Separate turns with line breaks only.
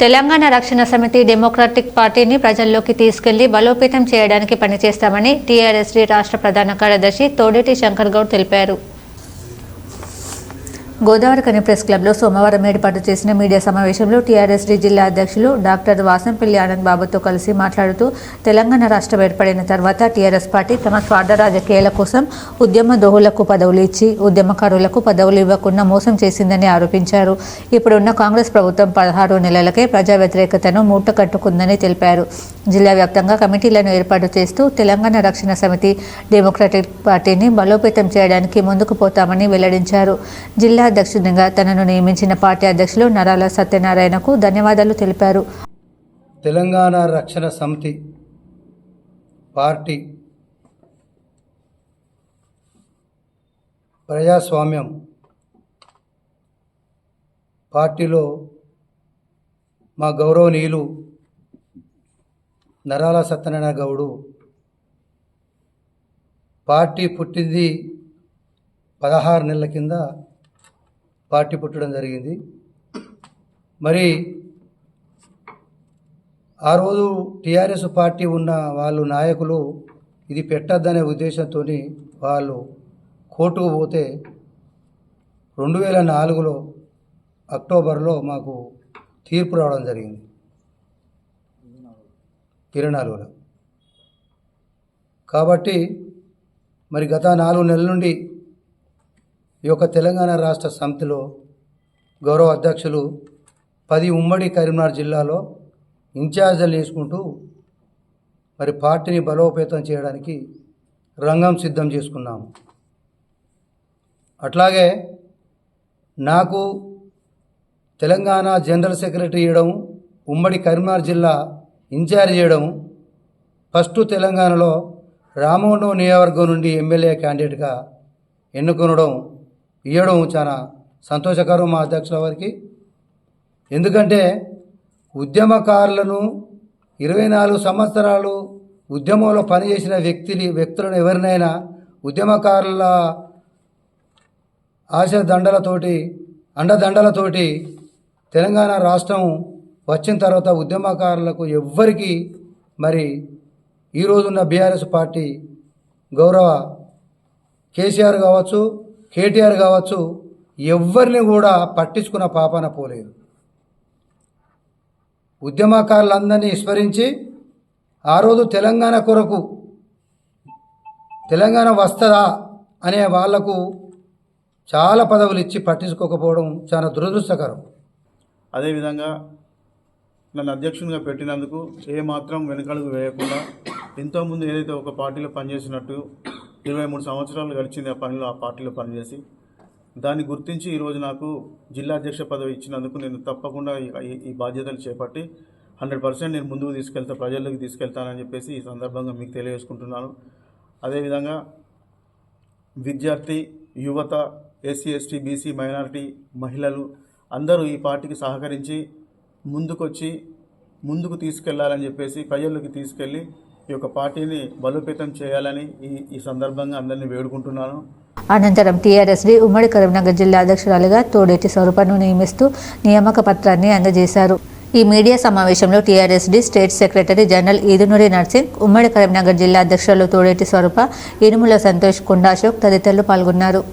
తెలంగాణ రక్షణ సమితి డెమోక్రటిక్ పార్టీని ప్రజల్లోకి తీసుకెళ్లి బలోపేతం చేయడానికి పనిచేస్తామని టీఆర్ఎస్డీ రాష్ట్ర ప్రధాన కార్యదర్శి తోడేటి శంకర్ గౌడ్ తెలిపారు. గోదావరిఖని ప్రెస్ క్లబ్లో సోమవారం ఏర్పాటు చేసిన మీడియా సమావేశంలో టీఆర్ఎస్డీ జిల్లా అధ్యక్షులు డాక్టర్ వాసంపల్లి ఆనంద్ బాబుతో కలిసి మాట్లాడుతూ తెలంగాణ రాష్ట్రం ఏర్పడిన తర్వాత టీఆర్ఎస్ పార్టీ తమ స్వార్థ రాజకీయాల కోసం ఉద్యమ దోహులకు పదవులు ఇచ్చి ఉద్యమకారులకు పదవులు ఇవ్వకుండా మోసం చేసిందని ఆరోపించారు. ఇప్పుడున్న కాంగ్రెస్ ప్రభుత్వం 16 నెలలకే ప్రజా వ్యతిరేకతను మూట కట్టుకుందని తెలిపారు. జిల్లా వ్యాప్తంగా కమిటీలను ఏర్పాటు చేస్తూ తెలంగాణ రక్షణ సమితి డెమోక్రటిక్ పార్టీని బలోపేతం చేయడానికి ముందుకు పోతామని వెల్లడించారు. జిల్లా అధ్యక్షునిగా తనను నియమించిన పార్టీ అధ్యక్షులు నరాల సత్యనారాయణకు ధన్యవాదాలు తెలిపారు.
తెలంగాణ రక్షణ సమితి పార్టీ ప్రజాస్వామ్యం పార్టీలో మా గౌరవనీయులు నరాల సత్యనారాయణ గౌడు పార్టీ పుట్టింది 16 నెలల కింద పార్టీ పుట్టడం జరిగింది. మరి ఆ రోజు టీఆర్ఎస్ పార్టీ ఉన్న వాళ్ళు నాయకులు ఇది పెట్టద్దనే ఉద్దేశంతో వాళ్ళు కోర్టుకు పోతే 2004లో అక్టోబర్లో మాకు తీర్పు రావడం జరిగింది. 24లో కాబట్టి మరి గత 4 నెలల నుండి ఈ యొక్క తెలంగాణ రాష్ట్ర సమితిలో గౌరవ అధ్యక్షులు 10 ఉమ్మడి కరీంనగర్ జిల్లాలో ఇన్ఛార్జీలు వేసుకుంటూ మరి పార్టీని బలోపేతం చేయడానికి రంగం సిద్ధం చేసుకున్నాము. అట్లాగే నాకు తెలంగాణ జనరల్ సెక్రటరీ చేయడం, ఉమ్మడి కరీంనగర్ జిల్లా ఇన్ఛార్జ్ చేయడం, ఫస్ట్ తెలంగాణలో రామగుండం నియోజకవర్గం నుండి ఎమ్మెల్యే క్యాండిడేట్గా ఎన్నుకొనడం ఇవ్వడం చాలా సంతోషకరం మా అధ్యక్షుల వారికి. ఎందుకంటే ఉద్యమకారులను 24 సంవత్సరాలు ఉద్యమంలో పనిచేసిన వ్యక్తులను ఎవరినైనా ఉద్యమకారుల ఆశదండలతోటి అండదండలతోటి తెలంగాణ రాష్ట్రం వచ్చిన తర్వాత ఉద్యమకారులకు ఎవ్వరికి మరి ఈరోజున్న బీఆర్ఎస్ పార్టీ గౌరవ కేసీఆర్ కావచ్చు, కేటీఆర్ కావచ్చు, ఎవ్వరిని కూడా పట్టించుకున్న పాపాన పోలేదు. ఉద్యమకారులందరినీ విస్మరించి ఆ రోజు తెలంగాణ కొరకు తెలంగాణ వస్తుందా అనే వాళ్లకు చాలా పదవులు ఇచ్చి పట్టించుకోకపోవడం చాలా దురదృష్టకరం.
అదేవిధంగా నన్ను అధ్యక్షునిగా పెట్టినందుకు ఏమాత్రం వెనుకడుగు వేయకుండా ఎంతోమంది ఏదైతే ఒక పార్టీలో పనిచేసినట్టు 23 సంవత్సరాలు గడిచింది ఆ పార్టీలో పనిచేసి దాన్ని గుర్తించి ఈరోజు నాకు జిల్లా అధ్యక్ష పదవి ఇచ్చినందుకు నేను తప్పకుండా ఈ బాధ్యతలు చేపట్టి 100% నేను ముందుకు తీసుకెళ్తా, ప్రజల్లోకి తీసుకెళ్తానని చెప్పేసి ఈ సందర్భంగా మీకు తెలియజేసుకుంటున్నాను. అదేవిధంగా విద్యార్థి, యువత, ఎస్సీ, ఎస్టీ, బీసీ, మైనారిటీ, మహిళలు అందరూ ఈ పార్టీకి సహకరించి ముందుకు తీసుకెళ్లాలని చెప్పేసి ప్రజల్లోకి తీసుకెళ్ళి ఈ యొక్క పార్టీని బలోపేతం చేయాలని ఈ సందర్భంగా అందరినీ వేడుకుంటున్నాను.
అనంతరం టీఆర్ఎస్డీ ఉమ్మడి కరీంనగర్ జిల్లా అధ్యక్షురాలిగా తోడేటి స్వరూపను నియమిస్తూ నియామక పత్రాన్ని అందజేశారు. ఈ మీడియా సమావేశంలో TRSD state secretary general Edunuri Narsing, ఉమ్మడి కరీంనగర్ జిల్లా అధ్యక్షులు తోడేటి స్వరూప, ఇనుముల సంతోష్, కొండా అశోక్ తదితరులు పాల్గొన్నారు.